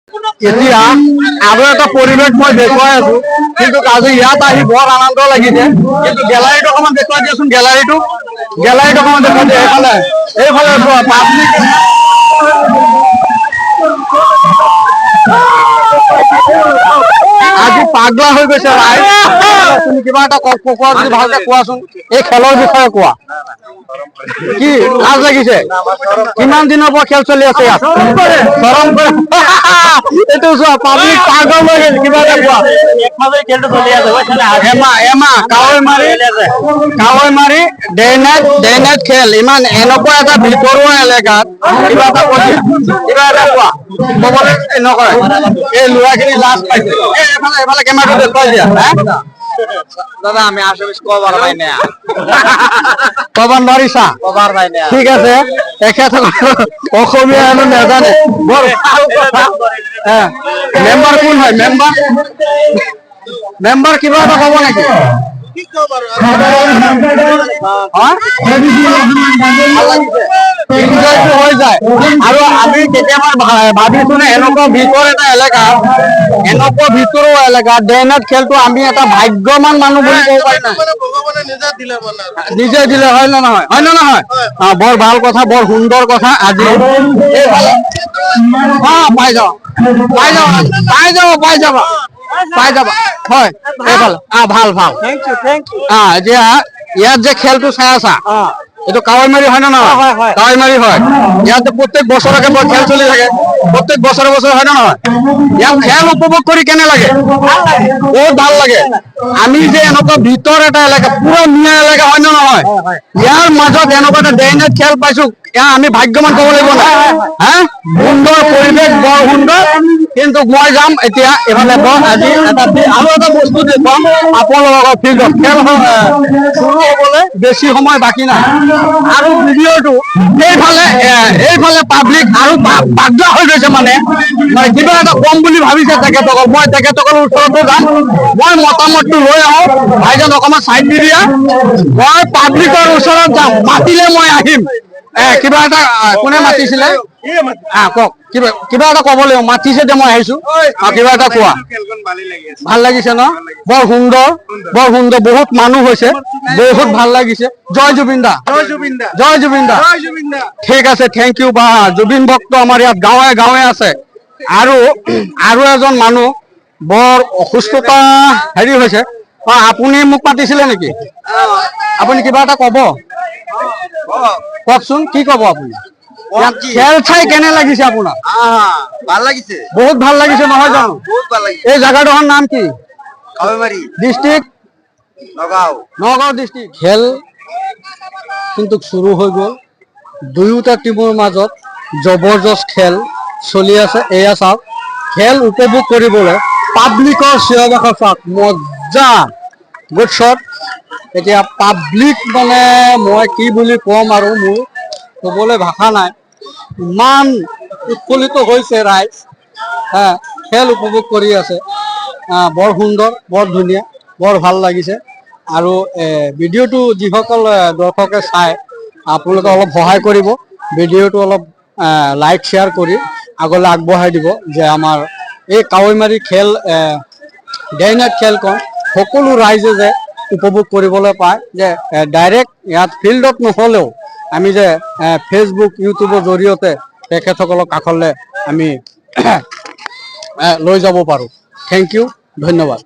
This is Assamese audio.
এতিয়া আৰু এটা পৰিৱেশ মই দেখুৱাই আছো, কিন্তু আজি ইয়াত আহি বৰ আনন্দ লাগিছে। কিন্তু গেলাৰীটো অকণমান দেখুৱাই দিয়কচোন, গেলাৰীটো অকণমান দেখুৱাই দিয়ে। এইফালে পাব্লিক আজি পাগলা হৈ গৈছে ৰাইজ। তুমি কিবা এটা কোৱা যদি ভালকে কোৱাচোন, এই খেলৰ বিষয়ে কোৱা। কি লাজ লাগিছে? কিমান দিনৰ পৰা খেল চলি আছে ইয়াত? চৰম কৰে। এইটো চোৱা, পাব্লিক পাগল হৈ গৈছে। কিবা এটা কোৱা। এমাহ কাৱৈ মাৰি ডে নাইট খেল, ইমান এনেকুৱা এটা ভিতৰুৱা এলেকাত কিবা এটা কোৱা। কবলৈ নকৰে, এই ল'ৰাখিনি লাজ পাইছে। এইফালে কেমেৰাটো দেখুৱাই দিয়া। দাদা আমি আসামিজ কবাৰ পাই না, কবাৰ নোৱাৰিছা? কবাৰ পাই না। ঠিক আছে, তেখেতসকল অসমীয়া হেনো নাজানে। বৰ ভাল কথা। মেম্বাৰ কোন হয়? মেম্বাৰ কিবা এটা ক'ব নেকি? হৈ যায়। আৰু আমি কেতিয়াবা ভাবিছো নে এনেকুৱা ভিতৰ এটা এলেকাত, এনেকুৱা ভিতৰুৱা এলেকাত ডে নাইট খেলটো আমি এটা ভাগ্যৱান মানুহ বুলি ক'ব পাৰি না? নিজে দিলে হয় নে নহয়? বৰ ভাল কথা, বৰ সুন্দৰ কথা। আজি পাই যাবা হয়। এইফালে ভাল এতিয়া ইয়াত যে খেলটো চাই আছা, এইটো কাৱৈ মাৰি হয় নে নহয়? কাৱৈ মাৰি হয়। ইয়াত প্ৰত্যেক বছৰকে খেল চলি থাকে, প্ৰত্যেক বছৰে হয় নে নহয়? ইয়াত খেল উপভোগ কৰি কেনে লাগে? বহুত ভাল লাগে। আমি যে এনেকুৱা ভিতৰ এটা এলেকা, পুৰা মিয়া এলেকা হয় নে নহয়? ইয়াৰ মাজত এনেকুৱা এটা ডে নাইট খেল পাইছো, আমি ভাগ্যৱান ক'ব লাগিব না? সুন্দৰ পৰিৱেশ, বৰ সুন্দৰ। কিন্তু মই যাম এতিয়া এইফালে আজি আৰু এটা বস্তু দেখুৱাম আপোনালোকৰ ফিল্ডত। খেল শুৰু হবলৈ বেছি সময় বাকী নাই। আৰু ভিডিঅ'টো এইফালে পাব্লিক আৰু পাগলা হৈ গৈছে। মানে কিবা এটা কম বুলি ভাবিছে তেখেতসকল। মই তেখেতসকলৰ ওচৰতো যাম, মই মতামতটো লৈ আহো। ভাইজন অকণমান চাইড দি দিয়া। মই পাব্লিকৰ ওচৰত যাম, মাতিলে মই আহিম। কিবা এটা কোনে মাতিছিলে? কওক, কিবা এটা ক'ব লাগিব। মাতিছে যে মই আহিছো। কিবা এটা কোৱা। ভাল লাগিছে ন? বৰ সুন্দৰ, বহুত মানুহ হৈছে, বহুত ভাল লাগিছে। জয় জুবিন দা, জয় জুবিন দা। ঠিক আছে, থেংক ইউ। বা জুবিন ভক্ত আমাৰ ইয়াত গাঁৱে গাঁৱে আছে। আৰু এজন মানুহ বৰ অসুস্থতা হেৰি হৈছে। আপুনি মোক মাতিছিলে নেকি? আপুনি কিবা এটা ক'ব, কওকচোন। কি ক'ব আপুনি? খেল চাই কেনে লাগিছে আপোনাৰ? ভাল লাগিছে, বহুত ভাল লাগিছে নহয় জানো? এই জাগাডোখৰ নাম কি? District Nagaon district. খেল কিন্তু শুৰু হৈ গ'ল। দুয়োটা টিমৰ মাজত জবৰদস্ত খেল চলি আছে। এয়া চাওক, খেল উপভোগ কৰিবলৈ পাব্লিকৰ চিঞৰ বাখৰ চাওক, মজা। Good shot. এতিয়া পাব্লিক মানে মই কি বুলি ক'ম আৰু, মোৰ ক'বলৈ ভাষা নাই। ইমান উৎফুল্লিত হৈছে ৰাইজ। খেল উপভোগ কৰি আছে। বৰ সুন্দৰ, বৰ ধুনীয়া, বৰ ভাল লাগিছে। আৰু ভিডিঅ'টো যিসকল দৰ্শকে চাই, আপোনালোকে অলপ সহায় কৰিব। ভিডিঅ'টো অলপ লাইক শ্বেয়াৰ কৰি আগলৈ আগবঢ়াই দিব, যে আমাৰ এই কাৱৈমাৰী খেল, ডে নাইট খেলখন সকলো ৰাইজে যে উপভোগ কৰিবলৈ পায়। যে ডাইৰেক্ট ইয়াত ফিল্ডত নহ'লেও আমি যে ফেচবুক, ইউটিউবৰ জৰিয়তে তেখেতসকলক কাষলৈ আমি লৈ যাব পাৰোঁ। থেংক ইউ, ধন্যবাদ।